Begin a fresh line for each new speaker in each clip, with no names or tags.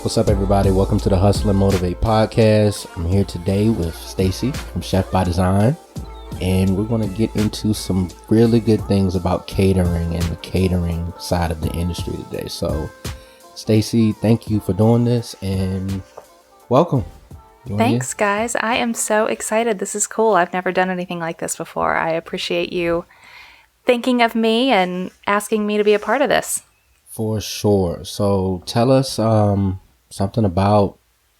What's up, everybody? Welcome to the Hustle and Motivate podcast. I'm here today with Staci from Chef by Design, and we're going to get into some really good things about catering and the catering side of the industry today. So, Staci, thank you for doing this, and welcome.
Thanks, guys. I am so excited. This is cool. I've never done anything like this before. I appreciate you thinking of me and asking me to be a part of this.
For sure. So tell us something about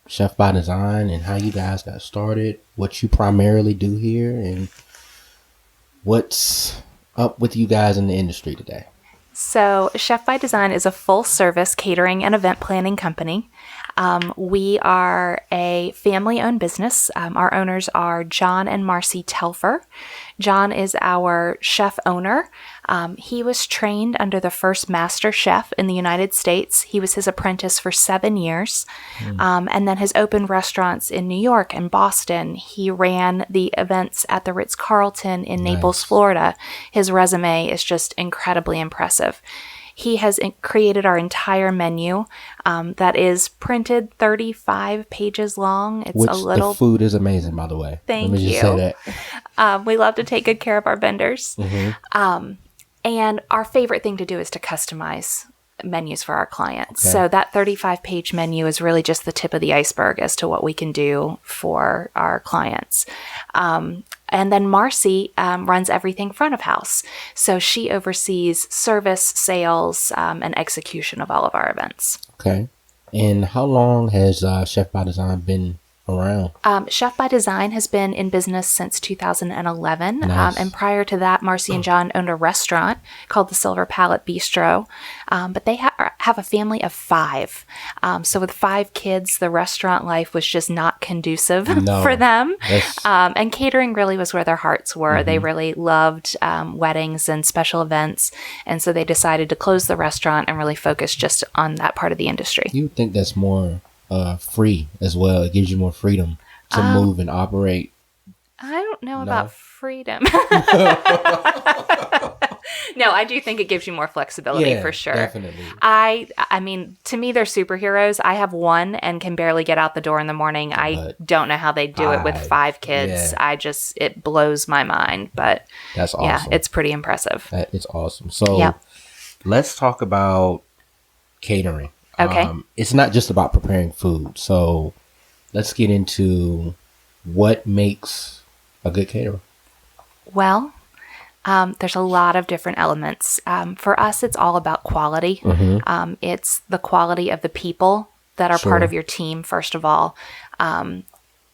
Chef by Design and how you guys got started, what you primarily do here, and what's up with you guys in the industry today.
So Chef by Design is a full-service catering and event planning company. We are a family-owned business. Our owners are John and Marcy Telfer. John is our chef owner. He was trained under the first master chef in the United States. He was his apprentice for 7 years, and then has opened restaurants in New York and Boston. He ran the events at the Ritz-Carlton in Naples, Florida. His resume is just incredibly impressive. He has created our entire menu that is printed 35 pages long.
The food is amazing, by the way.
Thank you.
Let me just say that.
We love to take good care of our vendors.
Mm-hmm.
And our favorite thing to do is to customize menus for our clients.
Okay.
So that 35-page menu is really just the tip of the iceberg as to what we can do for our clients. And then Marcy runs everything front of house. So she oversees service, sales, and execution of all of our events.
Okay. And how long has Chef by Design been around?
Chef by Design has been in business since 2011.
Nice.
And prior to that, Marcy and John owned a restaurant called the Silver Palette Bistro. But they have a family of 5. So with 5 kids, the restaurant life was just not conducive for them. And catering really was where their hearts were. Mm-hmm. They really loved weddings and special events. And so they decided to close the restaurant and really focus just on that part of the industry.
You would think that's more free as well. It gives you more freedom to move and operate.
I don't know about freedom. No, I do think it gives you more flexibility for sure.
Definitely.
I mean, to me, they're superheroes. I have one and can barely get out the door in the morning. I don't know how they do it with 5 kids.
Yeah.
It blows my mind. But
that's awesome.
Yeah, it's pretty impressive.
That is awesome. So let's talk about catering.
Okay.
It's not just about preparing food. So let's get into what makes a good caterer.
Well, there's a lot of different elements. For us, it's all about quality.
Mm-hmm.
It's the quality of the people that are part of your team, first of all.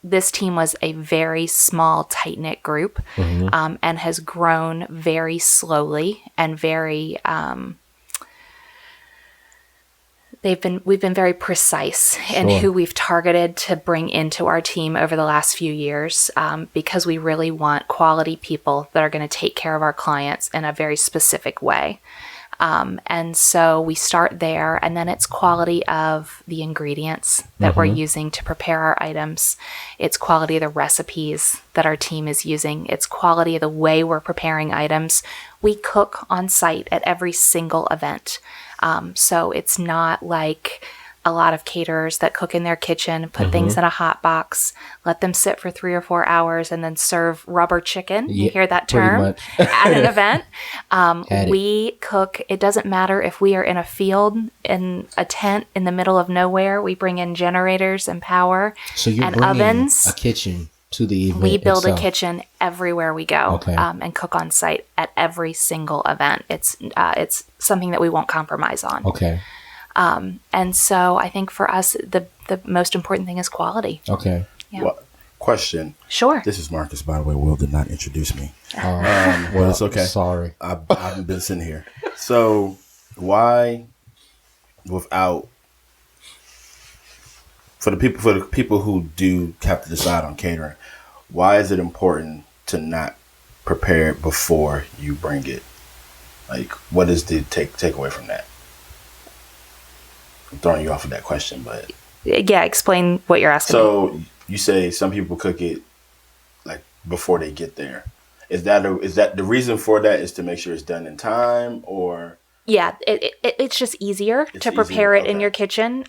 This team was a very small, tight-knit group, and has grown very slowly and very... We've been very precise in who we've targeted to bring into our team over the last few years, because we really want quality people that are going to take care of our clients in a very specific way. And so we start there, and then it's quality of the ingredients that we're using to prepare our items. It's quality of the recipes that our team is using. It's quality of the way we're preparing items. We cook on site at every single event. So it's not like a lot of caterers that cook in their kitchen, put things in a hot box, let them sit for 3 or 4 hours, and then serve rubber chicken. You hear that term at an event. We cook. It doesn't matter if we are in a field, in a tent in the middle of nowhere. We bring in generators and power and ovens.
A kitchen to the event.
We build
itself.
a kitchen everywhere we go, and cook on site at every single event. It's something that we won't compromise on.
Okay.
And so I think for us, the most important thing is quality.
Okay.
Yeah.
Well, question.
Sure.
This is Marcus, by the way. Will did not introduce me.
Well,
it's okay.
Sorry.
I haven't been sitting here. So why, without, for the people who do have to decide on catering, why is it important to not prepare it before you bring it? Like, what is the takeaway from that? I'm throwing you off with that question, but
explain what you're asking.
So you say some people cook it like before they get there. Is that the reason for that is to make sure it's done in time, or
Yeah, it's just easier to prepare it in your kitchen.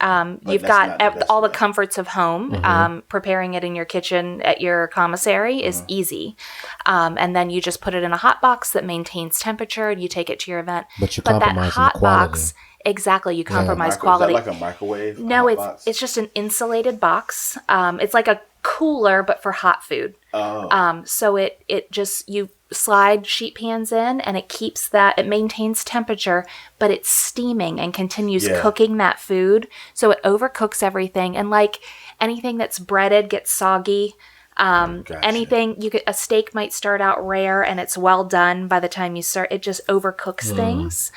You've got all the comforts of home. Preparing it in your kitchen at your commissary is easy. And then you just put it in a hot box that maintains temperature and you take it to your event.
But you're compromising the quality.
Exactly, you compromise quality.
Is that like a microwave?
No, it's just an insulated box. It's like a cooler, but for hot food.
Oh.
So it just, you slide sheet pans in and it maintains temperature, but it's steaming and continues cooking that food. So it overcooks everything. And like anything that's breaded gets soggy.
Gotcha.
Anything a steak might start out rare and it's well done by the time you start, it just overcooks things.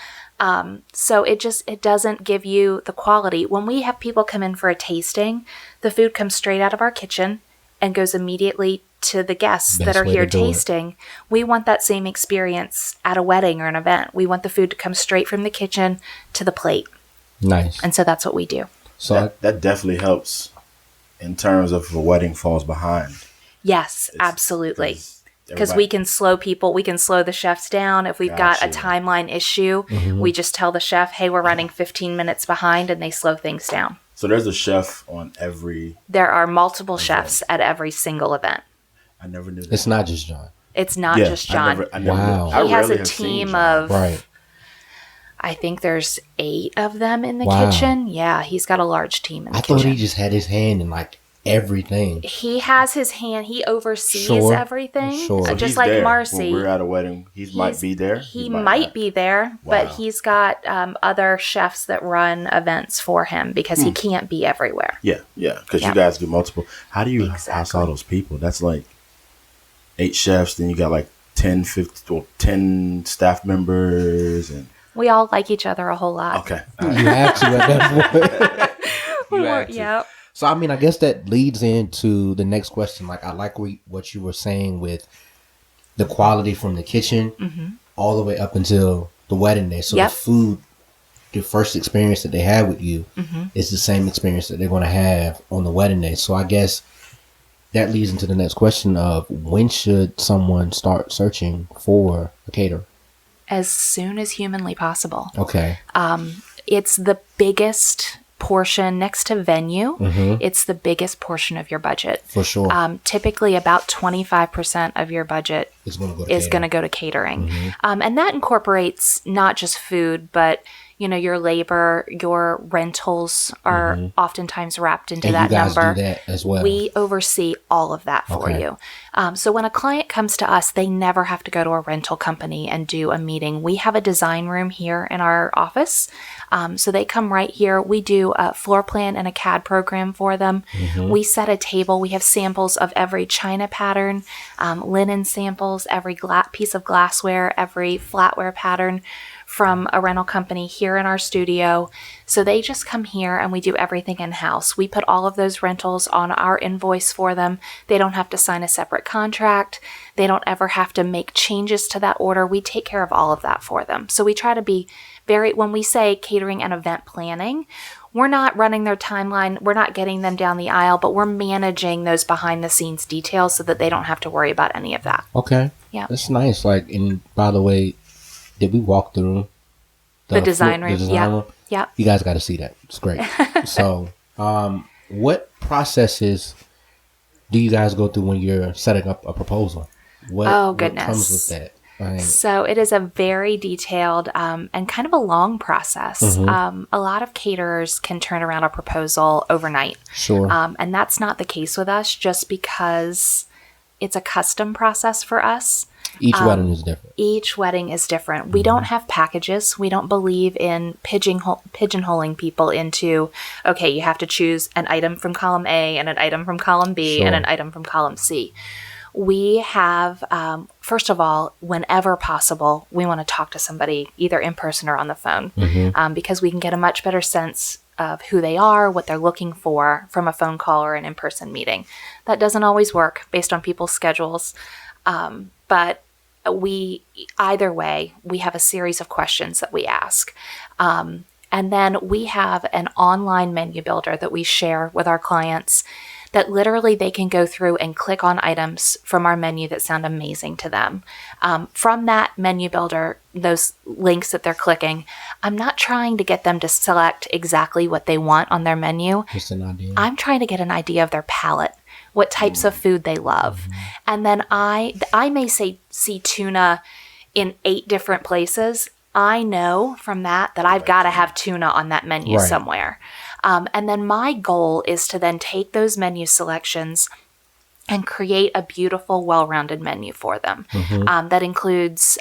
So it doesn't give you the quality. When we have people come in for a tasting, the food comes straight out of our kitchen and goes immediately to the guests that are here tasting. We want that same experience at a wedding or an event. We want the food to come straight from the kitchen to the plate.
Nice.
And so that's what we do.
So that definitely helps in terms of if a wedding falls behind.
Yes, absolutely. Because we can slow the chefs down. If we've got a timeline issue, we just tell the chef, hey, we're running 15 minutes behind, and they slow things down.
So there's a chef on every...
There are multiple chefs at every single event.
I never knew that.
It's not just John.
It's not just John.
Wow.
He has a team of... Right. I think there's 8 of them in the kitchen. Yeah, he's got a large team in the kitchen.
I thought he just had his hand in like everything.
He has his hand. He oversees everything.
Sure.
So
just like
there.
Marcy.
When we're at a wedding, he might be there.
He might be there, but he's got other chefs that run events for him because he can't be everywhere.
Yeah. Because you guys get multiple. How do you house all those people? That's like 8 chefs. Then you got like 10 staff members, and
we all like each other a whole lot.
Okay.
You have to at that point. You have to.
Yep.
So, I mean, I guess that leads into the next question. Like, I like what you were saying with the quality from the kitchen all the way up until the wedding day. So the food, the first experience that they have with you is the same experience that they're going to have on the wedding day. So I guess that leads into the next question of when should someone start searching for a caterer?
As soon as humanly possible.
Okay.
It's the biggest portion next to venue. It's the biggest portion of your budget.
For sure.
Typically about 25% of your budget
is going to
go to catering. And that incorporates not just food, but your labor, your rentals are oftentimes wrapped into that number.
You guys do that as well.
We oversee all of that for you. So when a client comes to us, they never have to go to a rental company and do a meeting. We have a design room here in our office. So they come right here. We do a floor plan and a CAD program for them. We set a table. We have samples of every china pattern, linen samples, every piece of glassware, every flatware pattern from a rental company here in our studio. So they just come here and we do everything in-house. We put all of those rentals on our invoice for them. They don't have to sign a separate contract. They don't ever have to make changes to that order. We take care of all of that for them. So we try to be when we say catering and event planning, we're not running their timeline. We're not getting them down the aisle, but we're managing those behind the scenes details so that they don't have to worry about any of that.
Okay.
Yeah.
That's nice. Like, and by the way, did we walk through
the design room? Yeah.
You guys got to see that. It's great. So, what processes do you guys go through when you're setting up a proposal? What comes with that?
So it is a very detailed and kind of a long process. A lot of caterers can turn around a proposal overnight.
Sure.
And that's not the case with us just because it's a custom process for us.
Each wedding is different.
Each wedding is different. We don't have packages. We don't believe in pigeonholing people into, okay, you have to choose an item from column A and an item from column B and an item from column C. We have, first of all, whenever possible, we want to talk to somebody either in person or on the phone because we can get a much better sense of who they are, what they're looking for from a phone call or an in-person meeting. That doesn't always work based on people's schedules. But either way, we have a series of questions that we ask. And then we have an online menu builder that we share with our clients that literally they can go through and click on items from our menu that sound amazing to them. From that menu builder, those links that they're clicking, I'm not trying to get them to select exactly what they want on their menu.
Just an idea.
I'm trying to get an idea of their palate, what types of food they love. And then I may see tuna in 8 different places. I know from that I've got to have tuna on that menu somewhere. And then my goal is to then take those menu selections and create a beautiful, well-rounded menu for them. That includes,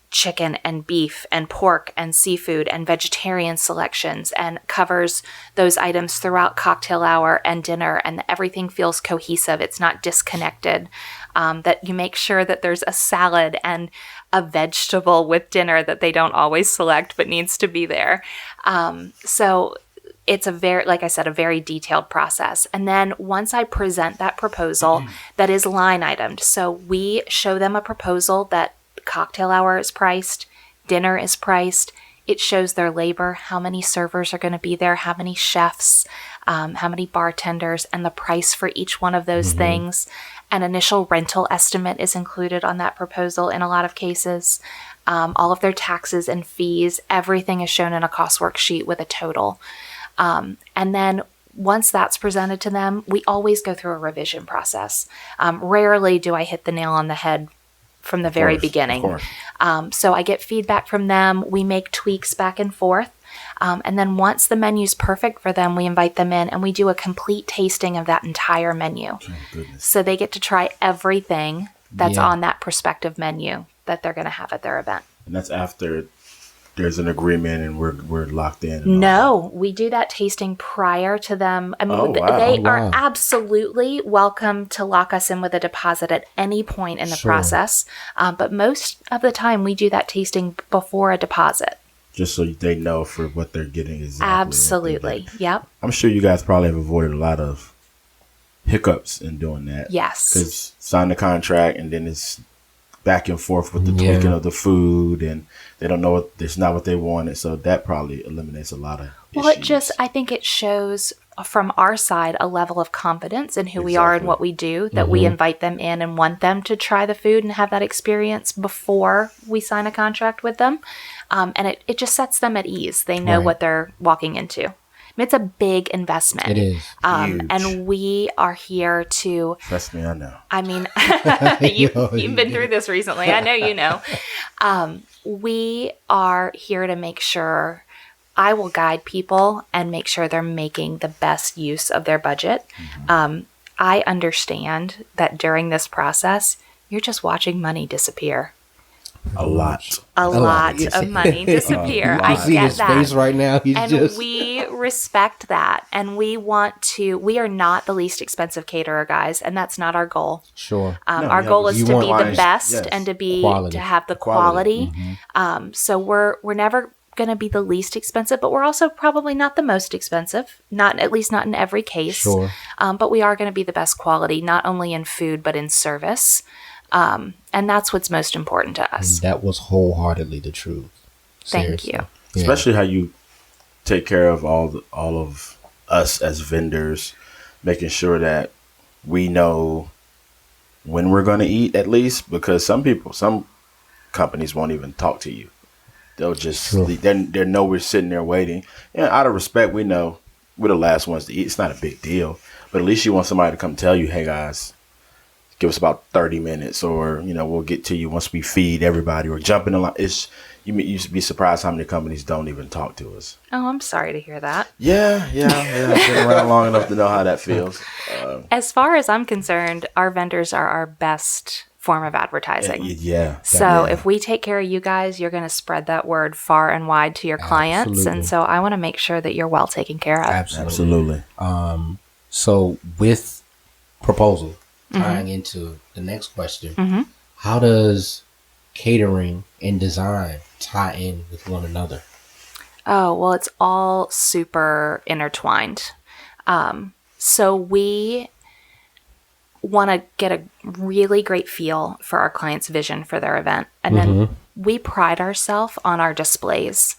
chicken and beef and pork and seafood and vegetarian selections, and covers those items throughout cocktail hour and dinner, and everything feels cohesive. It's not disconnected. That you make sure that there's a salad and a vegetable with dinner that they don't always select but needs to be there. So it's a very detailed process. And then once I present that proposal that is line itemed, so we show them a proposal that cocktail hour is priced, dinner is priced. It shows their labor, how many servers are going to be there, how many chefs, how many bartenders, and the price for each one of those things. An initial rental estimate is included on that proposal in a lot of cases. All of their taxes and fees, everything is shown in a cost worksheet with a total. And then once that's presented to them, we always go through a revision process. Rarely do I hit the nail on the head from the very beginning. So I get feedback from them. We make tweaks back and forth. And then once the menu's perfect for them, we invite them in and we do a complete tasting of that entire menu. So they get to try everything that's on that prospective menu that they're going to have at their event.
And that's after there's an agreement and we're locked in.
No, we do that tasting prior to them. I mean, they are absolutely welcome to lock us in with a deposit at any point in the process. But most of the time we do that tasting before a deposit.
Just so they know for what they're getting exactly.
Absolutely. Yep.
I'm sure you guys probably have avoided a lot of hiccups in doing that.
Yes.
Because sign the contract and then it's back and forth with the tweaking of the food, and they don't know it's not what they wanted. So that probably eliminates a lot of issues.
I think it shows from our side a level of confidence in who we are and what we do, that we invite them in and want them to try the food and have that experience before we sign a contract with them. And it just sets them at ease. They know what they're walking into. It's a big investment.
It is.
Huge.
And we are here to...
Trust me, I know.
I mean, you've been through this recently. I know you know. We are here to make sure I will guide people and make sure they're making the best use of their budget. I understand that during this process, you're just watching money disappear.
A lot
of money disappear. I
see
get
his
that.
face right now.
We respect that. And we are not the least expensive caterer, guys. And that's not our goal.
Sure.
Our goal is to be the best and to have the quality. So we're never going to be the least expensive, but we're also probably not the most expensive, at least not in every case.
Sure.
But we are going to be the best quality, not only in food, but in service. And that's what's most important to us.
And that was wholeheartedly the truth.
Thank you.
Yeah.
Especially how you take care of all of us as vendors, making sure that we know when we're going to eat, at least, because some companies won't even talk to you. They'll just they know we're sitting there waiting. And out of respect, we know we're the last ones to eat. It's not a big deal, but at least you want somebody to come tell you, hey guys, give us about 30 minutes, or we'll get to you once we feed everybody, or jump in the line. You should be surprised how many companies don't even talk to us.
Oh, I'm sorry to hear that.
Yeah. I've been around long enough to know how that feels.
As far as I'm concerned, our vendors are our best form of advertising.
So
if we take care of you guys, you're going to spread that word far and wide to your clients.
Absolutely.
And so I want to make sure that you're well taken care of.
Absolutely.
So with proposal, tying into the next question, how does catering and design tie in with one another?
Oh, well, it's all super intertwined. So we want to get a really great feel for our client's vision for their event. And then we pride ourselves on our displays.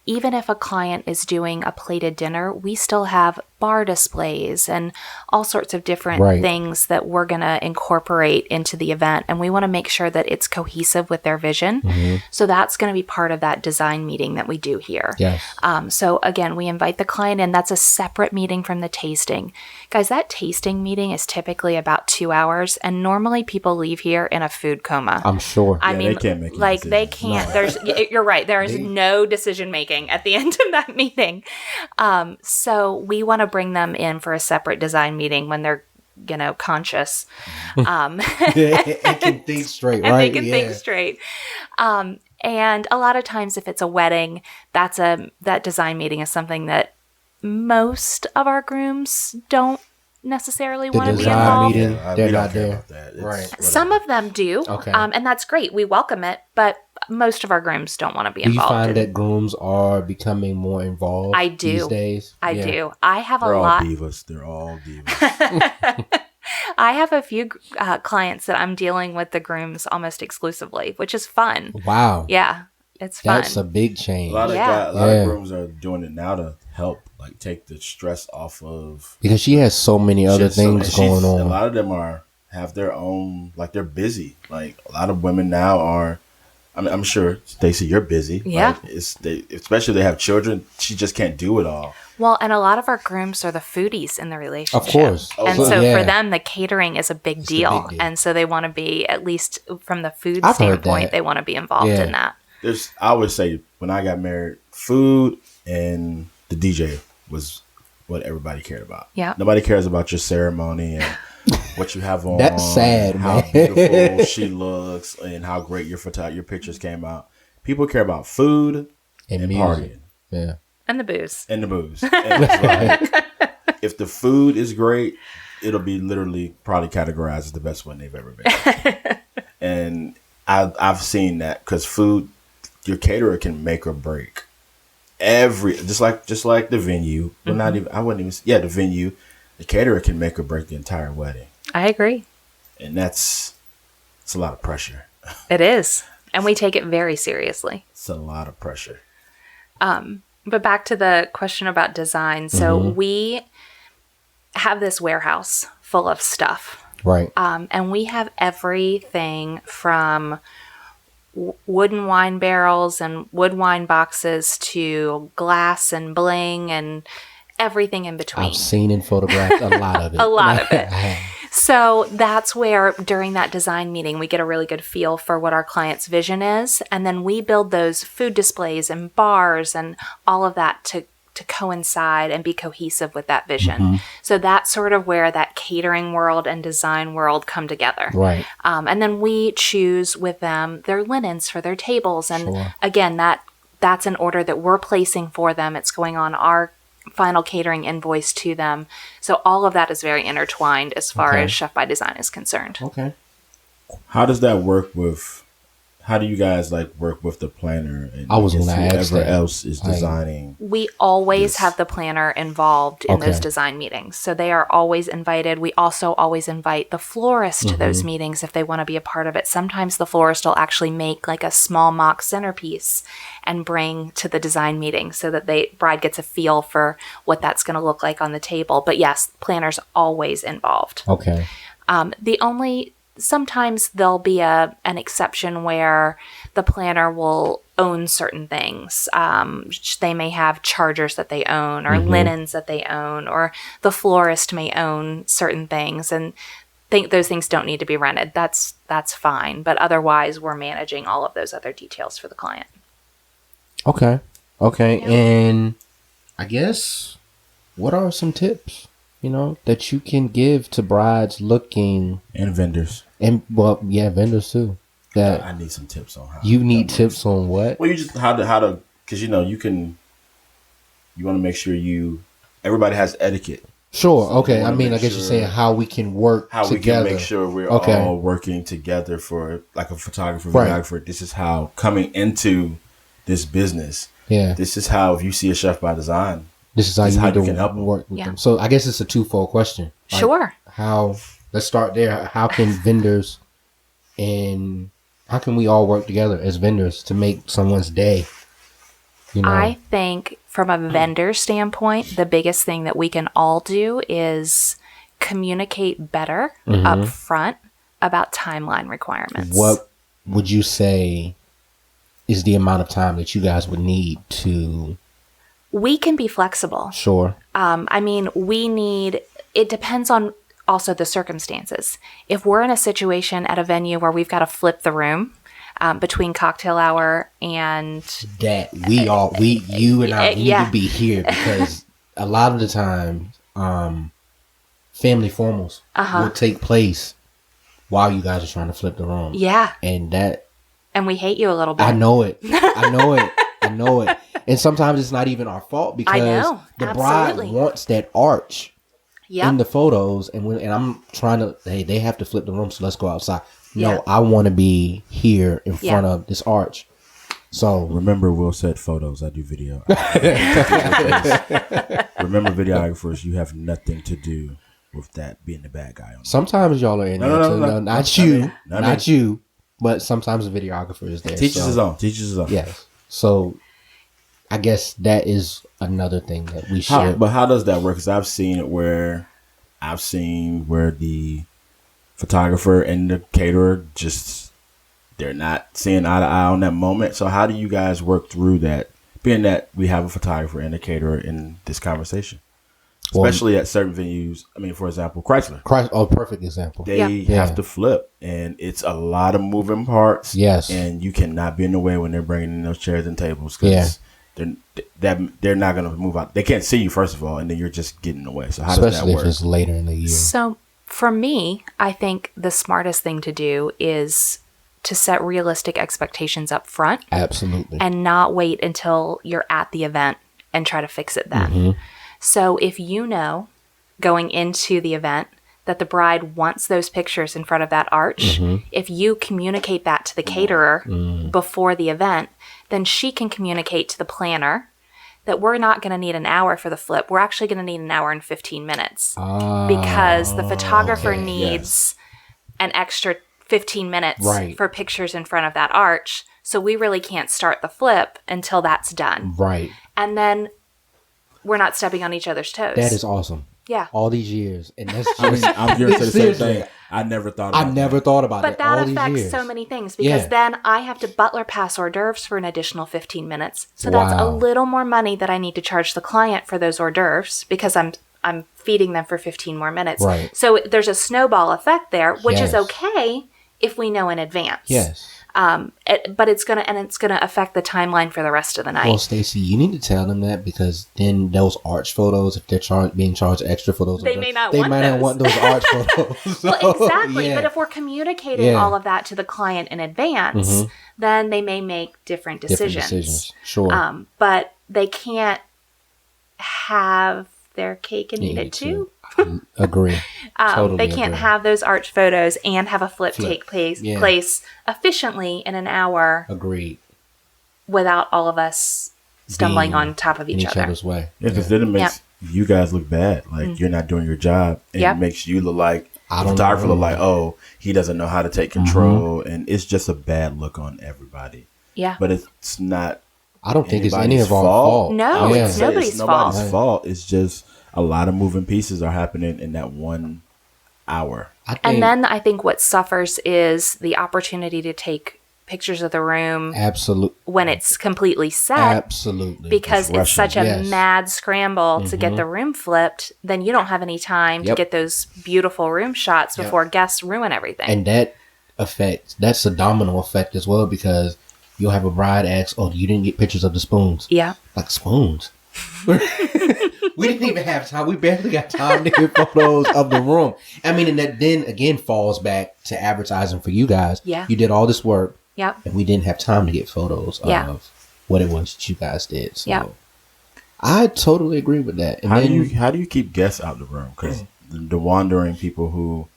Even if a client is doing a plated dinner, we still have bar displays and all sorts of different things that we're going to incorporate into the event. And we want to make sure that it's cohesive with their vision. So that's going to be part of that design meeting that we do here.
Yes.
So again, we invite the client in. That's a separate meeting from the tasting. Guys, that tasting meeting is typically about 2 hours, and normally people leave here in a food coma.
I'm sure.
I mean,
they can't make
like they can't. No. You're right. There is no decision making at the end of that meeting. So we want to bring them in for a separate design meeting when they're, conscious.
And can think straight, right?
And they can think straight. And a lot of times if it's a wedding, that design meeting is something that most of our grooms don't necessarily want to be involved.
Meeting, they're not there.
Right. Some of them do.
Okay.
And that's great. We welcome it, but most of our grooms don't want to be involved.
Do you find that grooms are becoming more involved these days?
I do. I have
They're
a lot.
They're all divas.
I have a few clients that I'm dealing with the grooms almost exclusively, which is fun.
Wow.
Yeah, it's fun.
That's a big change.
A lot of grooms are doing it now to help, like, take the stress off of.
Because she has so many other things going on.
A lot of them have their own, like, they're busy. Like, a lot of women now are. I mean, I'm sure, Staci, you're busy.
Yeah.
Like, especially if they have children, she just can't do it all.
Well, and a lot of our grooms are the foodies in the relationship.
Of course.
And so for them, the catering is a big deal. And so they want to be, at least from the food standpoint, they want to be involved in that.
I always say, when I got married, food and the DJ was what everybody cared about.
Yeah.
Nobody cares about your ceremony and what you have on.
That's sad,
how
man.
beautiful she looks and how great your pictures came out. People care about food and partying.
Yeah.
And the booze.
And it's like, if the food is great, it'll be literally probably categorized as the best one they've ever been. And I've seen that, because food, your caterer can make or break just like the venue. Well, not even, I wouldn't even, the venue, the caterer can make or break the entire wedding.
I agree.
And it's a lot of pressure.
It is. And we take it very seriously.
It's a lot of pressure.
But back to the question about design. So we have this warehouse full of stuff.
Right.
And we have everything from wooden wine barrels and wood wine boxes to glass and bling and everything in between.
I've seen and photographed a lot of it.
A lot of it. So that's where, during that design meeting, we get a really good feel for what our client's vision is. And then we build those food displays and bars and all of that to coincide and be cohesive with that vision. So that's sort of where that catering world and design world come together.
Right.
And then we choose with them their linens for their tables. And again, that's an order that we're placing for them. It's going on our final catering invoice to them. So all of that is very intertwined as far as Chef by Design is concerned.
Okay.
How does that work with, how do you guys work with the planner? And
I was going to ask
whoever
that.
else is designing?
We always have the planner involved in those design meetings. So they are always invited. We also always invite the florist to those meetings if they want to be a part of it. Sometimes the florist will actually make like a small mock centerpiece and bring to the design meeting so that the bride gets a feel for what that's going to look like on the table. But yes, planner's always involved.
Okay.
Sometimes there'll be an exception where the planner will own certain things. They may have chargers that they own or linens that they own, or the florist may own certain things and think those things don't need to be rented. That's fine. But otherwise, we're managing all of those other details for the client.
Okay.
Yeah.
And I guess, what are some tips, that you can give to brides looking,
And vendors.
and vendors too. That
I need some tips on how.
you need tips on what?
Well, you just how to because you want to make sure everybody has etiquette.
Sure.
So
okay.
you
I
wanna
mean, I
make
guess you're
sure
saying how we can work
How
together.
we can make sure we're all working together for, like, a photographer,
Right.
videographer. This is how, coming into this business,
Yeah.
this is how, if you see a Chef by Design,
This is how
This
you
how
need
you
to
can help 'em.
work with
Yeah.
them. So I guess it's a twofold question. Like,
Sure.
Let's start there. How can vendors and how can we all work together as vendors to make someone's day?
I think from a vendor standpoint, the biggest thing that we can all do is communicate better up front about timeline requirements.
What would you say is the amount of time that you guys would need to...
We can be flexible.
Sure.
I mean, it depends on also the circumstances. If we're in a situation at a venue where we've got to flip the room between cocktail hour and...
That you and I need to be here, because a lot of the time, family formals will take place while you guys are trying to flip the room.
Yeah.
And
we hate you a little bit.
I know it. I know it. And sometimes it's not even our fault, because the bride wants that arch in the photos, and I'm trying to, hey, they have to flip the room, so let's go outside. No, I want to be here in front of this arch. So
remember, we'll set photos. I do video. Remember, videographers, you have nothing to do with that being the bad guy.
Sometimes y'all are in there. No, not you. But sometimes the videographer is there.
Teaches his own.
Yes. So I guess that is another thing that we should.
But how does that work? Because I've seen where the photographer and the caterer they're not seeing eye to eye on that moment. So how do you guys work through that, being that we have a photographer and a caterer in this conversation? Especially at certain venues. I mean, for example, Chrysler.
Perfect example.
They have to flip, and it's a lot of moving parts.
Yes.
And you cannot be in the way when they're bringing in those chairs and tables, because they're not going to move out. They can't see you, first of all, and then you're just getting in the way. So how does that work?
Especially if it's later in the year.
So for me, I think the smartest thing to do is to set realistic expectations up front.
Absolutely.
And not wait until you're at the event and try to fix it then. So if you know going into the event that the bride wants those pictures in front of that arch, if you communicate that to the caterer before the event, then she can communicate to the planner that we're not going to need an hour for the flip. We're actually going to need an hour and 15 minutes because the photographer needs an extra 15 minutes for pictures in front of that arch. So we really can't start the flip until that's done.
Right.
And then we're not stepping on each other's toes.
That is awesome.
Yeah.
All these years. And that's just,
I'm going to say the same thing. I never thought about
it.
But that affects so many things, because then I have to butler pass hors d'oeuvres for an additional 15 minutes. So that's a little more money that I need to charge the client for those hors d'oeuvres, because I'm feeding them for 15 more minutes.
Right.
So there's a snowball effect there, which is okay if we know in advance.
Yes.
But it's gonna affect the timeline for the rest of the night.
Well, Staci, you need to tell them that, because then those arch photos, if they're being charged extra for those,
they may not
want those arch photos.
So, well, exactly. But if we're communicating all of that to the client in advance, then they may make different decisions.
Sure.
But they can't have their cake and eat it too.
Agree. Totally
they can't have those arch photos and have a flip. take place efficiently in an hour.
Agreed.
Without all of us stumbling on top of each
other's way.
Yeah, because then it makes you guys look bad. Like you're not doing your job, and it makes you look like the photographer look like, oh, he doesn't know how to take control, and it's just a bad look on everybody.
Yeah,
but it's not.
I don't think it's any of our fault.
No, it's nobody's
fault. It's just a lot of moving pieces are happening in that 1 hour.
And then I think what suffers is the opportunity to take pictures of the room.
Absolutely.
When it's completely set.
Absolutely.
Because it's such a mad scramble to get the room flipped, then you don't have any time to get those beautiful room shots before guests ruin everything.
And that's a domino effect as well, because you'll have a bride ask, oh, you didn't get pictures of the spoons.
Yeah.
Like spoons? We didn't even have time. We barely got time to get photos of the room. I mean, and that then again falls back to advertising for you guys.
Yeah.
You did all this work.
Yep.
And we didn't have time to get photos of what it was that you guys did. So I totally agree with that. And
how do you keep guests out of the room? Because the wandering people who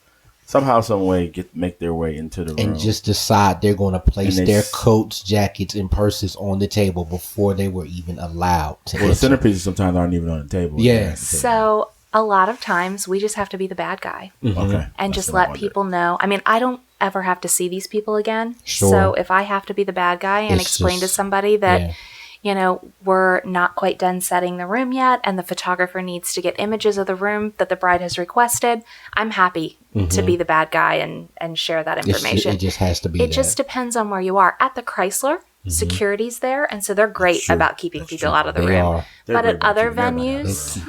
somehow, some way make their way into the room
and just decide they're going to place their coats, jackets, and purses on the table before they were even allowed to.
Well, the centerpieces sometimes aren't even on the table.
Yeah.
So a lot of times we just have to be the bad guy.
Okay.
And just let people know. I mean, I don't ever have to see these people again.
Sure.
So if I have to be the bad guy and explain to somebody that, we're not quite done setting the room yet, and the photographer needs to get images of the room that the bride has requested, I'm happy to be the bad guy and share that information.
It just has to be.
It just depends on where you are. At the Chrysler, security's there, and so they're great about keeping people out of the room. But at other venues,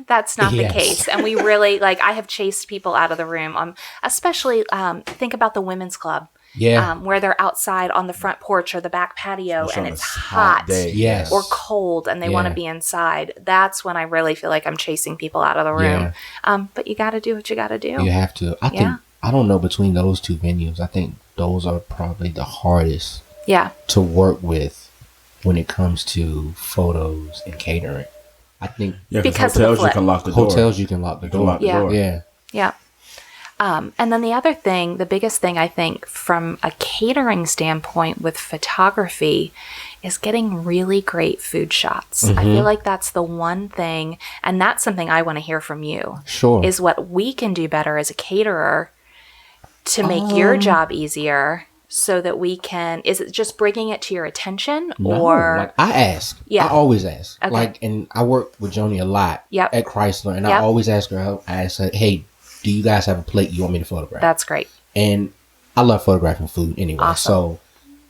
that's not the case. And we really, I have chased people out of the room. Especially, think about the women's club.
Yeah.
Where they're outside on the front porch or the back patio and it's hot
yes.
or cold and they want to be inside. That's when I really feel like I'm chasing people out of the room. But you got to do what you got to do.
You have to. I think, I don't know, between those two venues, I think those are probably the hardest to work with when it comes to photos and catering. I think
because
hotels you can lock the door.
Hotels you can lock the door.
Yeah. And then the other thing, the biggest thing I think from a catering standpoint with photography is getting really great food shots. I feel like that's the one thing, and that's something I want to hear from you.
Sure.
Is what we can do better as a caterer to make your job easier so that we can, is it just bringing it to your attention or?
I ask.
Yeah.
I always ask.
Okay.
And I work with Joni a lot at Chrysler, and I always ask her, hey, do you guys have a plate you want me to photograph?
That's great.
And I love photographing food anyway.
Awesome.
So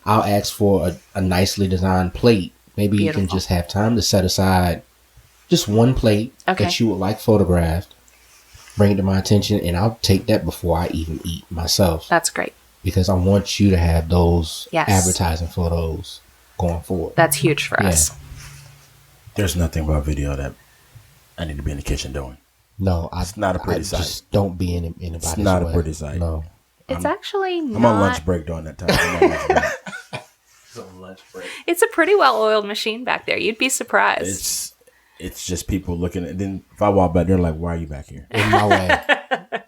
I'll ask for a nicely designed plate. Maybe
Beautiful.
You can just have time to set aside just one plate that you would like photographed. Bring it to my attention, and I'll take that before I even eat myself.
That's great.
Because I want you to have those advertising photos going forward.
That's huge for us.
There's nothing about video that I need to be in the kitchen doing.
No,
it's not a pretty sight.
Just don't be in anybody's way.
It's not a pretty sight.
No.
It's actually not.
I'm on lunch break during that time. I'm on lunch break.
It's a pretty well-oiled machine back there. You'd be surprised.
It's just people looking at it. Then if I walk back, they're like, why are you back here?
In my way.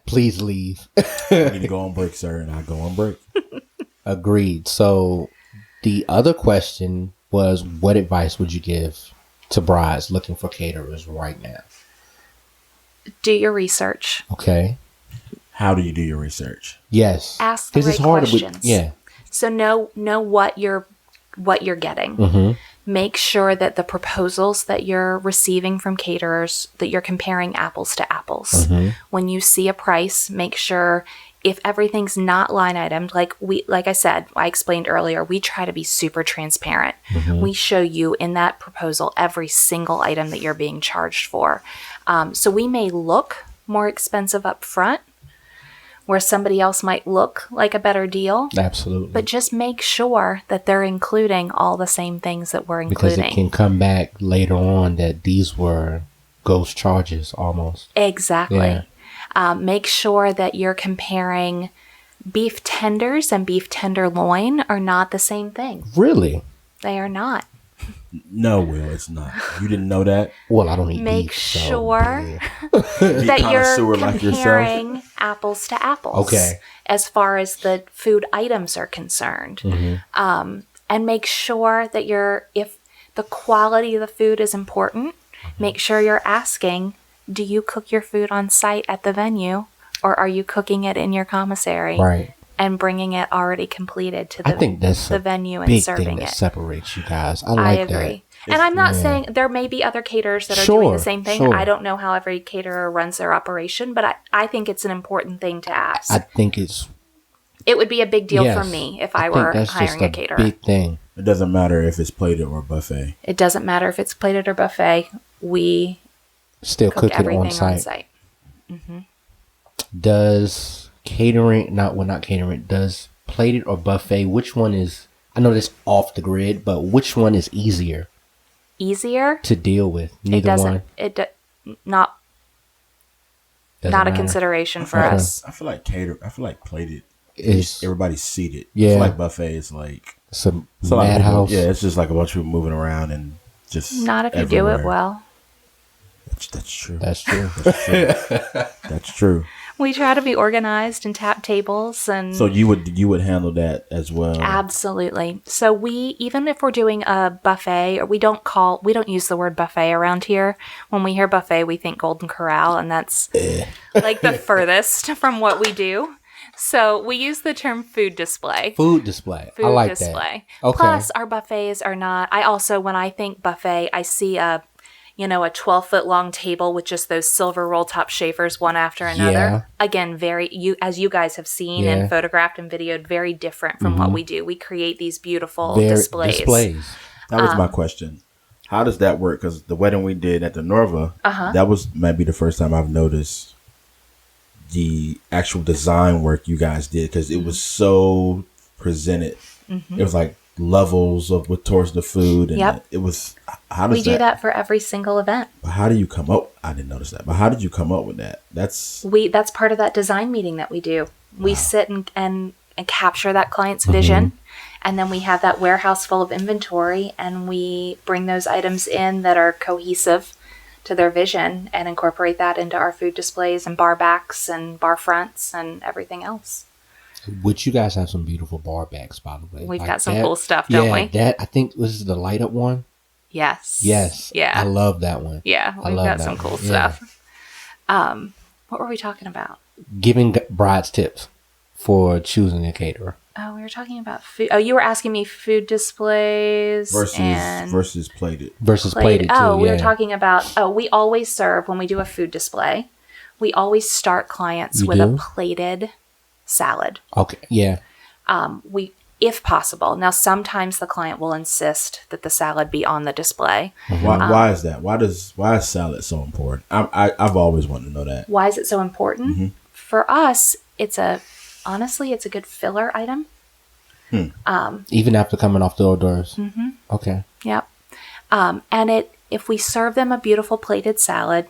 Please leave.
I need to go on break, sir, and I go on break.
Agreed. So the other question was, what advice would you give to brides looking for caterers right now?
Do your research.
Okay.
How do you do your research?
Yes. Ask the right questions. So know what you're getting. Make sure that the proposals that you're receiving from caterers, that you're comparing apples to apples. When you see a price, make sure if everything's not line itemed, like I said, I explained earlier, we try to be super transparent. We show you in that proposal every single item that you're being charged for. So we may look more expensive up front, where somebody else might look like a better deal.
Absolutely.
But just make sure that they're including all the same things that we're including.
Because it can come back later on that these were ghost charges almost.
Exactly. Yeah. Make sure that you're comparing beef tenders and beef tenderloin are not the same thing.
Really?
They are not.
No, Will, it's not. You didn't know that?
Well, I don't eat
Make
beef.
Sure that you're comparing apples to apples.
Okay.
As far as the food items are concerned. And make sure that if the quality of the food is important, make sure you're asking, do you cook your food on site at the venue, or are you cooking it in your commissary?
Right.
And bringing it already completed to the venue and
big
serving
thing that
it.
Separates you guys. I agree.
That. And I'm not saying there may be other caterers that are doing the same thing. I don't know how every caterer runs their operation, but I think it's an important thing to ask.
I think
it would be a big deal for me if I were hiring a caterer.
Big thing.
It doesn't matter if it's plated or buffet.
It doesn't matter if it's plated or buffet. We
still cook it on site. Does catering, not catering, does plated or buffet, which one is, I know that's off the grid, but which one is easier to deal with? Neither one.
Not a consideration for us.
I feel like plated
is
everybody's seated.
Yeah.
I feel like buffet is like
it's a madhouse.
Yeah, it's just like a bunch of people moving around and just
not if everywhere. You do it well.
That's true.
That's true.
That's true.
We try to be organized and tap tables, and
so you would handle that as well.
Absolutely. So even if we're doing a buffet, or we don't use the word buffet around here. When we hear buffet, we think Golden Corral, and that's like the furthest from what we do. So we use the term food display.
Food display. I like that. Okay.
Plus, our buffets are not. I also, when I think buffet, I see a 12-foot long table with just those silver roll top shavers one after another.
Yeah.
Again, as you guys have seen and photographed and videoed, very different from what we do. We create these beautiful displays.
That was my question. How does that work? Because the wedding we did at the Norva, that was maybe the first time I've noticed the actual design work you guys did, because it was so presented. It was like levels of with towards the food, and it was. How does
we do that for every single event?
How do you come up? I didn't notice that, but how did you come up with that? That's
part of that design meeting that we do. We sit and capture that client's vision, and then we have that warehouse full of inventory, and we bring those items in that are cohesive to their vision and incorporate that into our food displays and bar backs and bar fronts and everything else.
Which you guys have some beautiful bar backs, by the way.
We've got some cool stuff, don't we?
That I think was the light up one.
Yes.
Yeah. I love that one.
Yeah, we've got some cool stuff. What were we talking about?
Giving brides tips for choosing a caterer.
Oh, we were talking about food. Oh, you were asking me food displays
versus plated.
Versus plated too.
Oh, we were talking about. Oh, we always serve when we do a food display. We always start clients with a plated salad.
Okay. Yeah.
If possible. Now, sometimes the client will insist that the salad be on the display.
Why is that? Why is salad so important? I've always wanted to know that.
Why is it so important? For us, honestly, it's a good filler item.
Even after coming off the hors d'oeuvres. Okay.
Yep. And if we serve them a beautiful plated salad,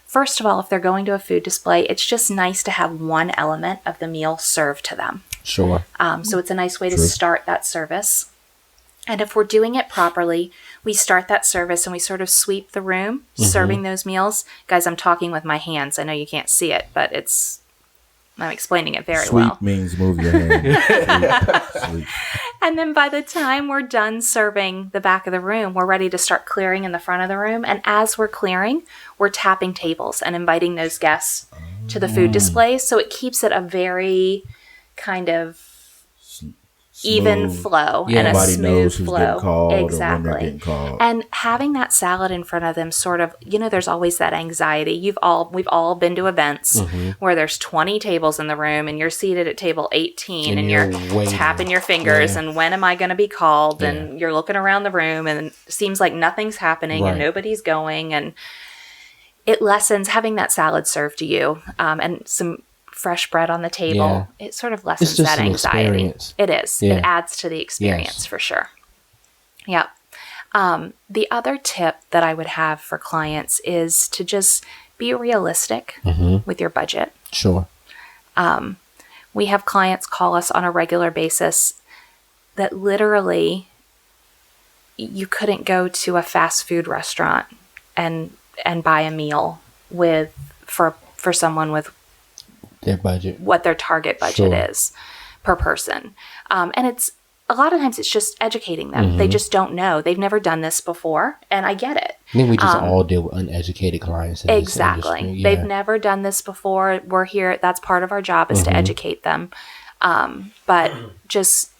first of all, if they're going to a food display, it's just nice to have one element of the meal served to them.
Sure.
So it's a nice way to start that service. And if we're doing it properly, we start that service and we sort of sweep the room, serving those meals. Guys, I'm talking with my hands. I know you can't see it, but I'm explaining it very well.
Sweep means move your hand. Sweep.
And then by the time we're done serving the back of the room, we're ready to start clearing in the front of the room. And as we're clearing, we're tapping tables and inviting those guests to the food displays. So it keeps it a very kind of even flow and a smooth flow. Exactly. And having that salad in front of them sort of, there's always that anxiety. We've all been to events where there's 20 tables in the room and you're seated at table 18 and you're tapping your fingers and when am I going to be called? And you're looking around the room and it seems like nothing's happening and nobody's going, and it lessens having that salad served to you and some fresh bread on the table. It sort of lessens that anxiety. It is. It adds to the experience for sure. Yep. The other tip that I would have for clients is to just be realistic with your budget.
Sure.
We have clients call us on a regular basis that literally you couldn't go to a fast food restaurant and buy a meal for someone with
their budget,
what their target budget is per person. And it's a lot of times it's just educating them. They just don't know. They've never done this before. And I get it.
I think we just all deal with uneducated clients.
Exactly. They've never done this before. We're here. That's part of our job is to educate them. But just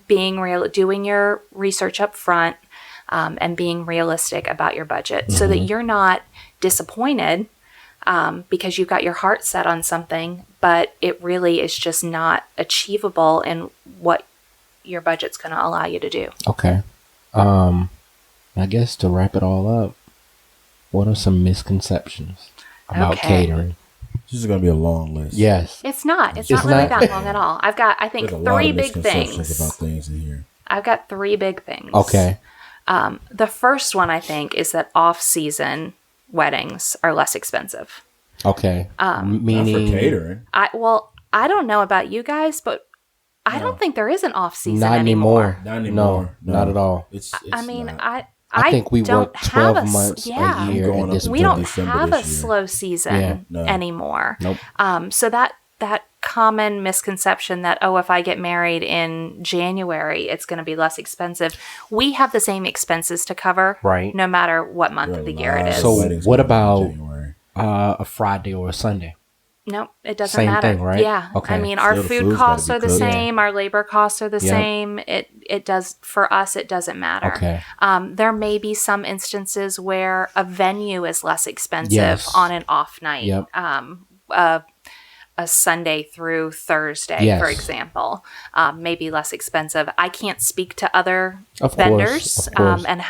being real, doing your research up front, and being realistic about your budget so that you're not disappointed because you've got your heart set on something, but it really is just not achievable in what your budget's going to allow you to do.
Okay. I guess to wrap it all up, what are some misconceptions about catering?
This is going to be a long list.
Yes.
It's not really that long at all. I've got, I think, three big things.
About things in here.
I've got three big things.
Okay.
The first one, I think, is that off-season weddings are less expensive.
Okay. Meaning
not for catering.
I don't know about you guys, but I don't think there is an off-season
not
anymore.
Not anymore.
No, not at all.
I
think we work 12 months
a
year.
We don't have a slow season anymore.
Nope.
So that common misconception that, if I get married in January, it's going to be less expensive. We have the same expenses to cover,
right?
No matter what month of the year it is.
So what about a Friday or a Sunday?
Nope, it doesn't
Same
matter.
thing, right?
Yeah.
Okay.
I mean, our
Still, the
food
food's
costs
gotta
are
be
the
cooked.
same. Our labor costs are the
Yep.
same. It does, for us, it doesn't matter.
Okay.
There may be some instances where a venue is less expensive
Yes.
on an off night.
Yep.
A Sunday through Thursday,
Yes.
for example, may be less expensive. I can't speak to other
Of
vendors
course, of course.
and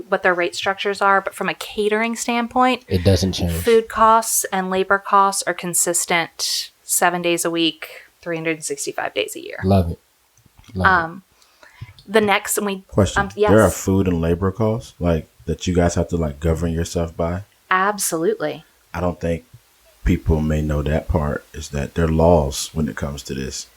what their rate structures are, but from a catering standpoint,
It doesn't change.
food costs and labor costs are consistent 7 days a week, 365 days a year.
Love it. Love
The next, and we
Question.
yes,
There are food and labor costs like that you guys have to like govern yourself by.
absolutely.
I don't think people may know that part is that there are laws when it comes to this.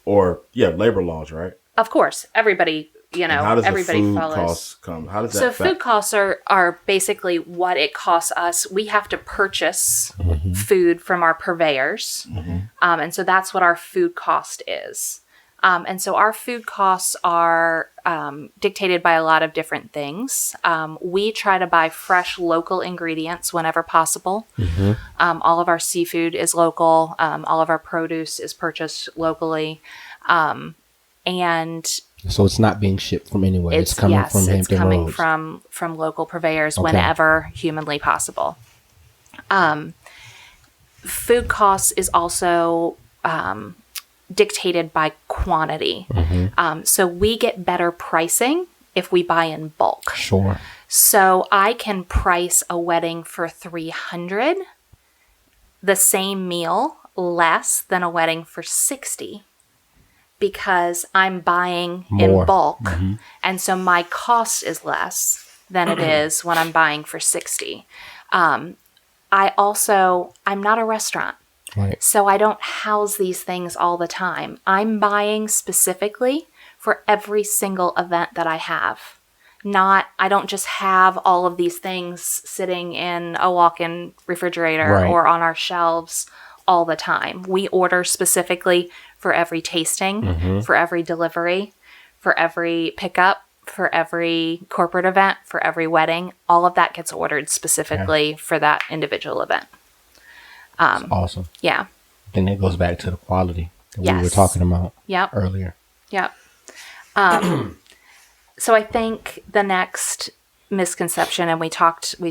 Or labor laws, right?
Of course, everybody,
And how does
everybody
the food
follows.
costs come? How does that
So food costs are basically what it costs us. We have to purchase food from our purveyors. And so that's what our food cost is. And so our food costs are dictated by a lot of different things. We try to buy fresh local ingredients whenever possible. All of our seafood is local. All of our produce is purchased locally. And
So it's not being shipped from anywhere. It's coming from
it's
Hampton
coming
Roads.
from local purveyors
Okay.
whenever humanly possible. Food costs is also dictated by quantity. So we get better pricing if we buy in bulk.
Sure.
So I can price a wedding for $300, the same meal less than a wedding for $60, because I'm buying
More.
in bulk. And so my cost is less than it is when I'm buying for $60. I'm not a restaurant.
Right.
So I don't house these things all the time. I'm buying specifically for every single event that I have. I don't just have all of these things sitting in a walk-in refrigerator
Right.
or on our shelves all the time. We order specifically for every tasting, for every delivery, for every pickup, for every corporate event, for every wedding. All of that gets ordered specifically for that individual event.
It's awesome.
Yeah.
And it goes back to the quality that we were
Yes.
talking about
Yep.
earlier.
Yep. So I think the next misconception, and we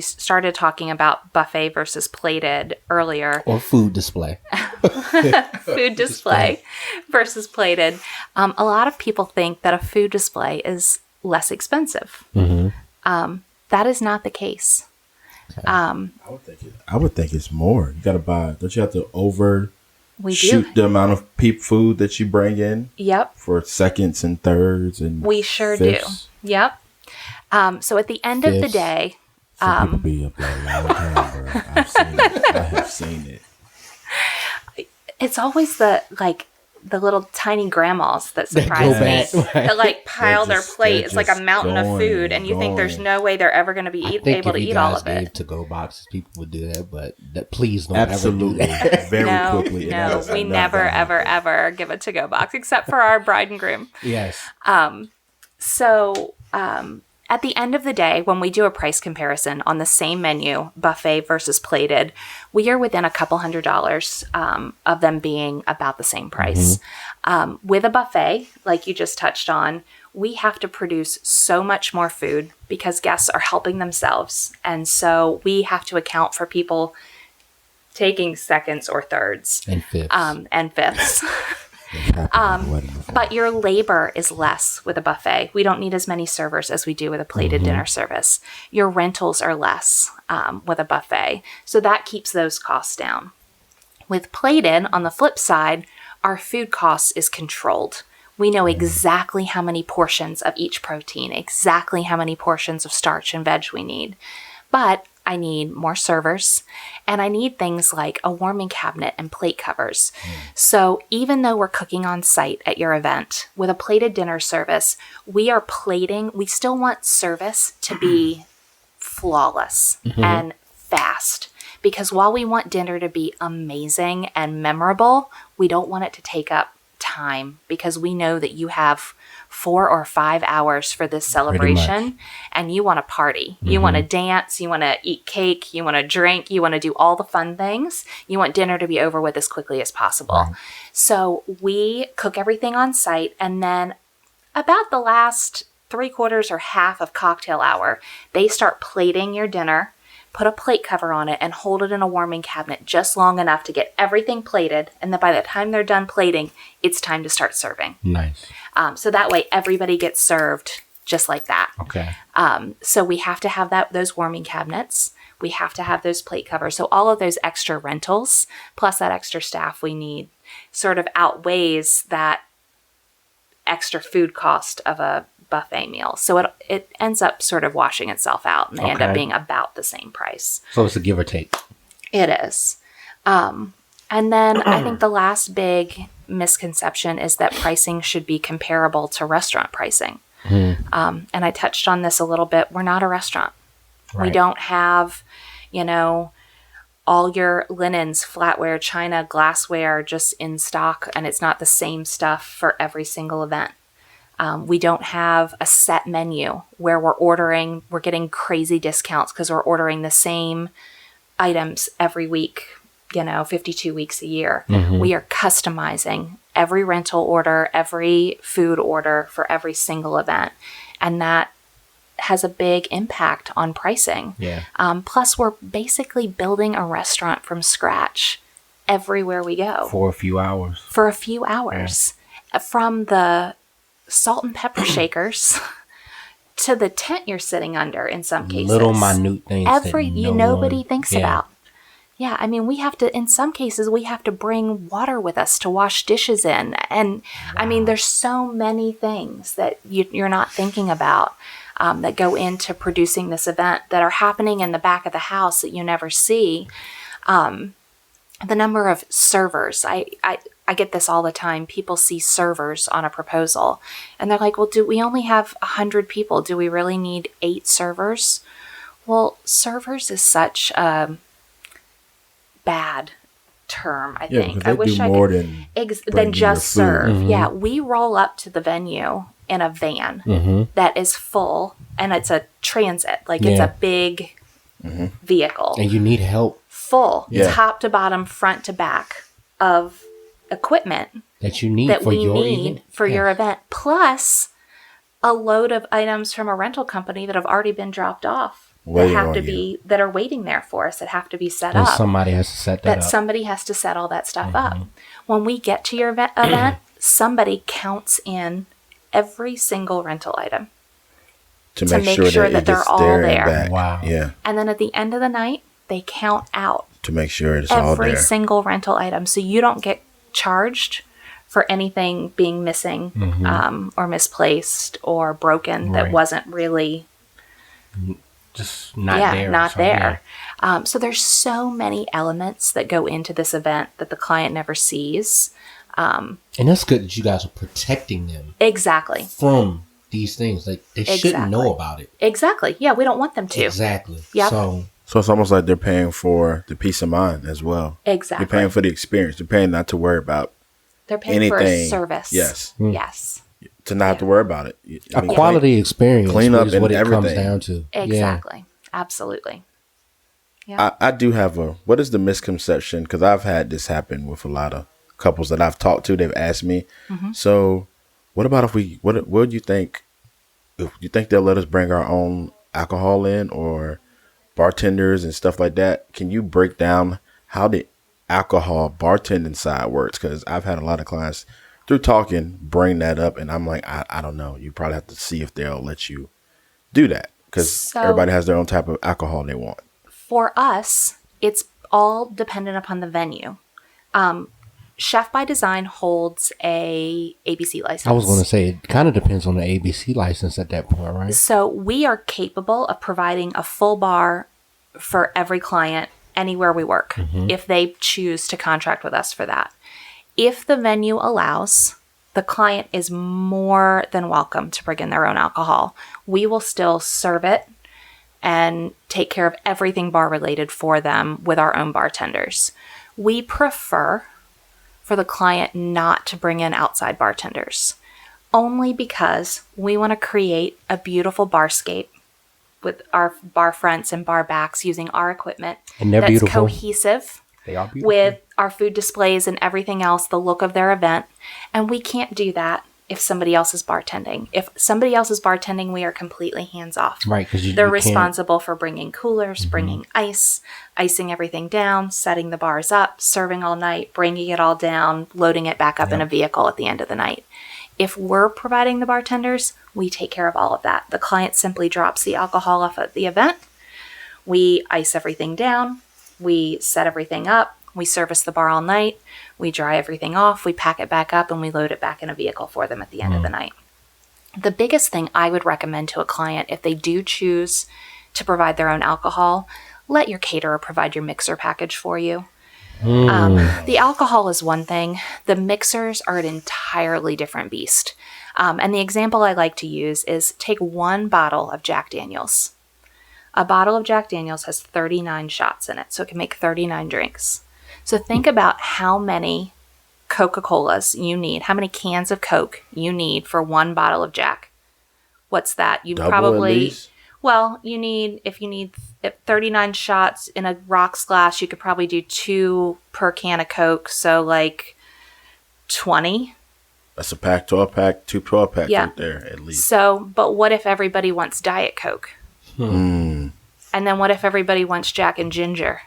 started talking about buffet versus plated earlier.
Or food display.
Food display versus plated. A lot of people think that a food display is less expensive. That is not the case.
I would think it's more. You got to buy. Don't you have to
We
shoot
do.
the amount of food that you bring in
Yep.
for seconds and thirds and
We sure
fifths?
do. Yep. So at the end of the
Fifths.
day,
Some people be up there a long time, bro. I've seen it. I have seen it.
it's always the little tiny grandmas that surprise
back,
me.
right.
That like pile their
just-
plate.
they're
It's like a
just
mountain of
going
food, and you think there's no way they're ever going to be
I think
able
if
to
you
eat all
guys
of
gave
it.
to-go boxes, people would do that, but please don't
Absolutely.
ever do that.
Very
No,
quickly.
no, we never, ever, ever give a to-go box except for our bride and groom.
Yes.
So at the end of the day, when we do a price comparison on the same menu, buffet versus plated, we are within a couple $100 of them being about the same price. With a buffet, like you just touched on, we have to produce so much more food because guests are helping themselves. And so we have to account for people taking seconds or thirds
And fifths.
and fifths. But your labor is less with a buffet. We don't need as many servers as we do with a plated dinner service. Your rentals are less with a buffet. So that keeps those costs down. With plated, on the flip side, our food costs is controlled. We know exactly how many portions of each protein, exactly how many portions of starch and veg we need. But I need more servers, and I need things like a warming cabinet and plate covers. So even though we're cooking on site at your event, with a plated dinner service, we are plating. We still want service to be flawless and fast. Because while we want dinner to be amazing and memorable, we don't want it to take up time because we know that you have 4 or 5 hours for this celebration and you want to party. You want to dance. You want to eat cake. You want to drink. You want to do all the fun things. You want dinner to be over with as quickly as possible. Right. So we cook everything on site, and then about the last 3/4 or half of cocktail hour, they start plating your dinner, put a plate cover on it, and hold it in a warming cabinet just long enough to get everything plated. And then by the time they're done plating, it's time to start serving.
Nice.
So that way everybody gets served just like that.
Okay.
So we have to have those warming cabinets. We have to have those plate covers. So all of those extra rentals plus that extra staff we need sort of outweighs that extra food cost of a buffet meal. So it ends up sort of washing itself out, and they end up being about the same price.
So it's a give or take.
It is. And then I think the last big misconception is that pricing should be comparable to restaurant pricing. And I touched on this a little bit. We're not a restaurant. Right. We don't have, all your linens, flatware, china, glassware just in stock, and it's not the same stuff for every single event. We don't have a set menu where we're getting crazy discounts because we're ordering the same items every week, 52 weeks a year. We are customizing every rental order, every food order for every single event. And that has a big impact on pricing.
Yeah.
Plus, we're basically building a restaurant from scratch everywhere we go.
For a few hours.
Yeah. From the salt and pepper shakers to the tent you're sitting under in some cases.
Little minute things
nobody thinks about. Yeah, I mean, in some cases, we have to bring water with us to wash dishes in. And I mean, there's so many things that you're not thinking about that go into producing this event that are happening in the back of the house that you never see. The number of servers, I get this all the time. People see servers on a proposal and they're like, well, we only have 100 people. Do we really need 8 servers? Well, servers is such a bad term, I think.
I wish I could
than just serve. Yeah, we roll up to the venue in a van that is full, and it's a transit, it's a big vehicle.
And you need help.
Full, top to bottom, front to back of equipment
that you need for your event,
plus a load of items from a rental company that have already been dropped off that are waiting there for us, that have to be set up.
Somebody has to set that up.
Somebody has to set all that stuff up. When we get to your event, somebody counts in every single rental item to make sure that they're all there.
Wow.
Yeah.
And then at the end of the night, they count out
to make sure it's all there.
Every single rental item. So you don't get charged for anything being missing or misplaced or broken that wasn't really
just not there.
So there's so many elements that go into this event that the client never sees.
And that's good that you guys are protecting them.
Exactly.
From these things. Like, they shouldn't know about it.
Exactly. Yeah, we don't want them to.
Exactly.
Yep.
So it's almost like they're paying for the peace of mind as well.
Exactly.
You're paying for the experience. They're paying not to worry about
They're paying
anything.
for a service.
Yes.
Yes.
To not have to worry about it.
A quality experience.
Clean up
is
and
what it
everything.
comes down to.
Exactly. Yeah. Absolutely. Yeah.
I do have what is the misconception? Because I've had this happen with a lot of couples that I've talked to. They've asked me, so what about if what do you think? If you think they'll let us bring our own alcohol in, or bartenders and stuff like that? Can you break down how the alcohol bartending side works? Because I've had a lot of clients through talking bring that up, and I'm like, I don't know. You probably have to see if they'll let you do that, because everybody has their own type of alcohol they want.
For us, it's all dependent upon the venue. Chef by Design holds a ABC license.
I was going to say, it kind of depends on the ABC license at that point, right?
So we are capable of providing a full bar for every client anywhere we work, if they choose to contract with us for that. If the venue allows, the client is more than welcome to bring in their own alcohol. We will still serve it and take care of everything bar related for them with our own bartenders. We prefer for the client not to bring in outside bartenders, only because we want to create a beautiful barscape with our bar fronts and bar backs using our equipment
And they're
that's
beautiful.
cohesive
They are beautiful.
with our food displays and everything else, the look of their event. And we can't do that if somebody else is bartending. If somebody else is bartending, we are completely hands off.
Right, because
They're
you
responsible for bringing coolers, bringing ice, icing everything down, setting the bars up, serving all night, bringing it all down, loading it back up in a vehicle at the end of the night. If we're providing the bartenders, we take care of all of that. The client simply drops the alcohol off at the event. We ice everything down. We set everything up. We service the bar all night. We dry everything off. We pack it back up and we load it back in a vehicle for them at the end of the night. The biggest thing I would recommend to a client, if they do choose to provide their own alcohol, let your caterer provide your mixer package for you. The alcohol is one thing. The mixers are an entirely different beast. And the example I like to use is take one bottle of Jack Daniels. A bottle of Jack Daniels has 39 shots in it, so it can make 39 drinks. So think about how many Coca-Colas you need, how many cans of Coke you need for one bottle of Jack. What's that? You
Double
probably...
at least?
Well, if you need 39 shots in a rocks glass, you could probably do 2 per can of Coke. So like 20.
That's a pack, 12-pack, 2 12-packs
Yeah.
right there at least.
So, but what if everybody wants Diet Coke? And then what if everybody wants Jack and Ginger?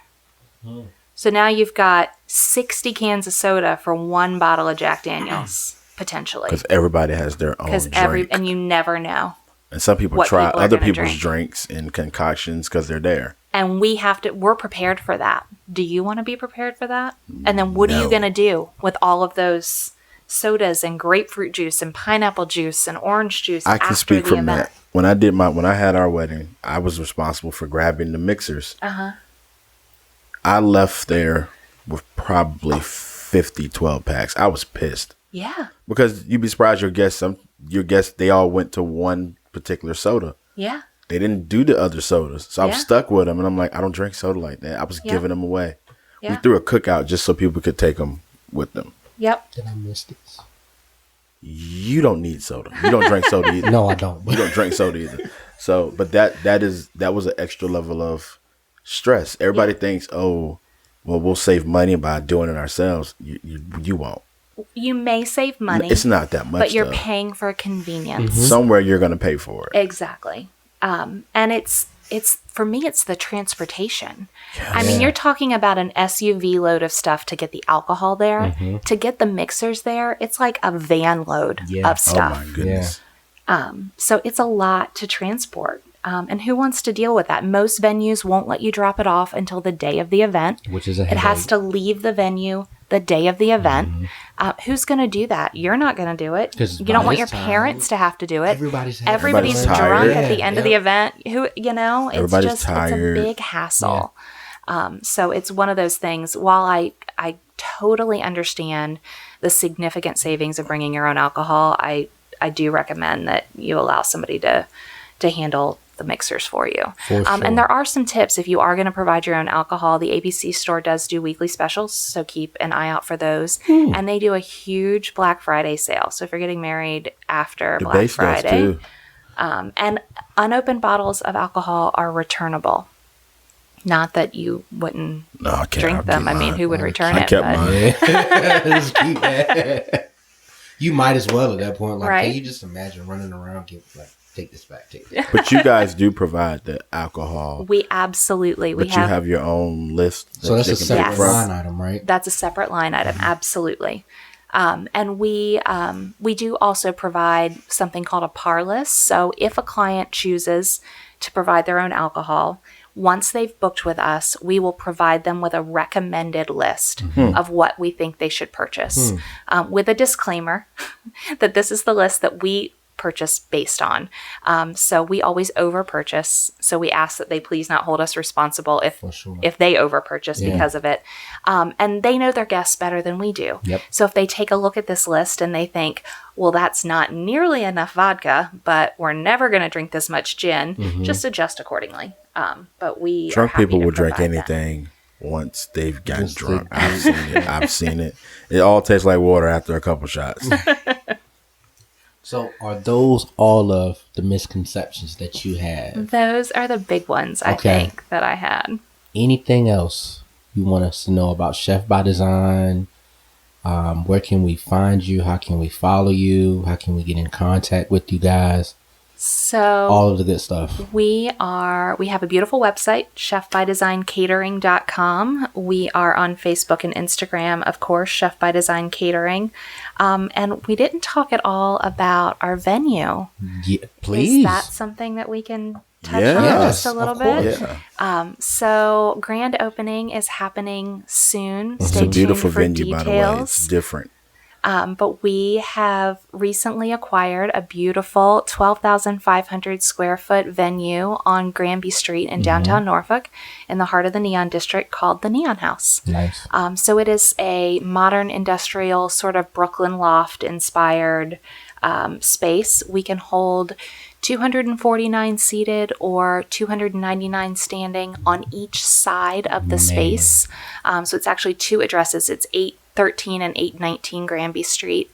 So now you've got 60 cans of soda for one bottle of Jack Daniels, potentially.
Because everybody has their own drink.
And you never know.
And some people
what
try
people are
other
gonna
people's
drink.
drinks and concoctions because they're there.
And we're prepared for that. Do you want to be prepared for that? And then what are you going to do with all of those sodas and grapefruit juice and pineapple juice and orange juice
I can
after
speak
the
from
event?
that. When I had our wedding, I was responsible for grabbing the mixers. I left there with probably 50 12-packs. I was pissed.
Yeah.
Because you'd be surprised your guests, they all went to one particular soda.
Yeah.
They didn't do the other sodas. So I was
Yeah.
stuck with them. And I'm like, I don't drink soda like that. I was giving them away. We
Yeah.
threw a cookout just so people could take them with them.
Yep.
Did I miss this?
You don't need soda. You don't drink soda either.
No, I don't.
You don't drink soda either. So, but that was an extra level of stress. Everybody thinks, oh, well, we'll save money by doing it ourselves. You won't.
You may save money.
It's not that much.
But you're
though.
paying for convenience.
Somewhere you're going to pay for it.
Exactly. And it's for me, it's the transportation. I mean, you're talking about an SUV load of stuff to get the alcohol there, to get the mixers there. It's like a van load of
Oh
stuff.
my goodness.
So it's a lot to transport. And who wants to deal with that? Most venues won't let you drop it off until the day of the event.
Which is a
It has
headache.
to leave the venue the day of the event. Who's going to do that? You're not going to do it.
'Cause
You don't
by
want your
this time,
parents to have to do it.
everybody's
Everybody's
tired.
drunk
Yeah,
at the end of the event. It's
Everybody's
just
tired.
it's a big hassle. So it's one of those things. While I totally understand the significant savings of bringing your own alcohol, I do recommend that you allow somebody to handle the mixers for you.
For sure.
And there are some tips if you are going to provide your own alcohol. The ABC store does do weekly specials, so keep an eye out for those. And they do a huge Black Friday sale. So if you're getting married after
The
Black
base does
Friday,
too.
and unopened bottles of alcohol are returnable. Not that you wouldn't
No, I can't.
drink
I'll
them.
keep
I mean,
mine.
who would return
I
it?
kept
But-
mine.
Just keep that. You might as well at that point. Like,
Right.
can you just imagine running around, take this back, take this.
But you guys do provide the alcohol.
We absolutely.
But you have your own list.
So that's
they
a
can
separate
pick
Yes.
from.
line item, right?
That's a separate line item, absolutely. And we do also provide something called a par list. So if a client chooses to provide their own alcohol, once they've booked with us, we will provide them with a recommended list of what we think they should purchase, with a disclaimer that this is the list that we purchase based on. So we always over purchase. So we ask that they please not hold us responsible
For sure.
if they over purchase
Yeah.
because of it. And they know their guests better than we do.
Yep.
So if they take a look at this list and they think, well, that's not nearly enough vodka, but we're never going to drink this much gin, just adjust accordingly. But we
Drunk
are happy
people
to
will drink
provide that.
anything
once they've gotten
Just
drunk.
to-
I've seen it. I've seen it. It all tastes like water after a couple shots.
So are those all of the misconceptions that you have?
Those are the big ones, I
Okay.
think, that I had.
Anything else you want us to know about Chef by Design? Where can we find you? How can we follow you? How can we get in contact with you guys?
So
All of the good stuff.
we have a beautiful website, chefbydesigncatering.com. We are on Facebook and Instagram, of course, Chef by Design Catering. And we didn't talk at all about our venue.
Yeah, please.
Is that something that we can touch
Yeah.
on
Yes,
just a little
of
bit?
course.
Yeah.
So grand opening is happening soon.
It's
Stay
a
tuned
beautiful
for
venue,
details.
by the way. It's different.
But we have recently acquired a beautiful 12,500 square foot venue on Granby Street in downtown Norfolk in the heart of the Neon District called the Neon House.
Nice.
So it is a modern industrial sort of Brooklyn loft inspired space. We can hold 249 seated or 299 standing on each side of the space. So it's actually two addresses. It's 813 and 819 Granby Street.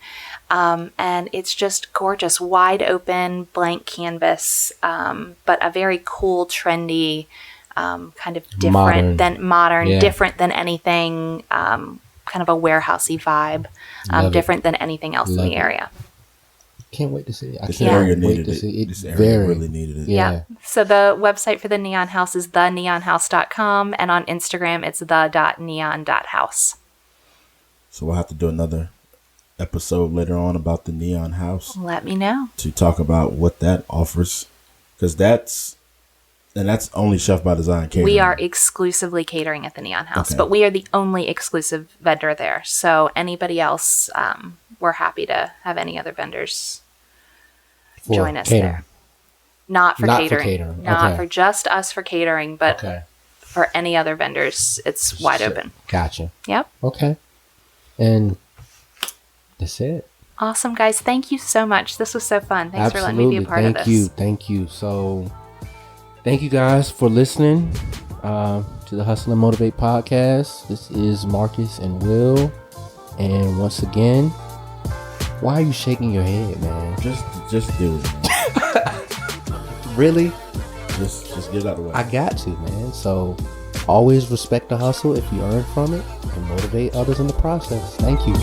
And it's just gorgeous, wide open, blank canvas, but a very cool, trendy, kind of different
Modern. Yeah.
different than anything, kind of a warehousey vibe,
Love it.
different than anything else
Love
in the
it.
area.
Can't wait to see it. I
This
can't
area
wait
needed
to
it.
see it.
This area
Very.
really needed it.
Yeah.
Yeah. So the website for the Neon House is theneonhouse.com, and on Instagram it's the.neon.house.
So we'll have to do another episode later on about the Neon House
Let me know.
to talk about what that offers, because that's only Chef by Design catering.
We are exclusively catering at the Neon House,
Okay.
but we are the only exclusive vendor there. So anybody else, we're happy to have any other vendors
For
join us
catering.
there. Not for
Not for
catering.
catering.
Not
Okay.
for just us for catering, but
Okay.
for any other vendors, it's wide
Shit.
open.
Gotcha.
Yep.
Okay. And that's it.
Awesome, guys. Thank you so much. This was so fun. Thanks for letting me be a part
Thank
of this.
you. Thank you. So, thank you guys for listening to the Hustle and Motivate podcast. This is Marcus and Will. And once again, why are you shaking your head, man?
just do it.
Really?
Just get it out of the way.
I got to, man. So, always respect the hustle if you earn from it and motivate others in the process. Thank you.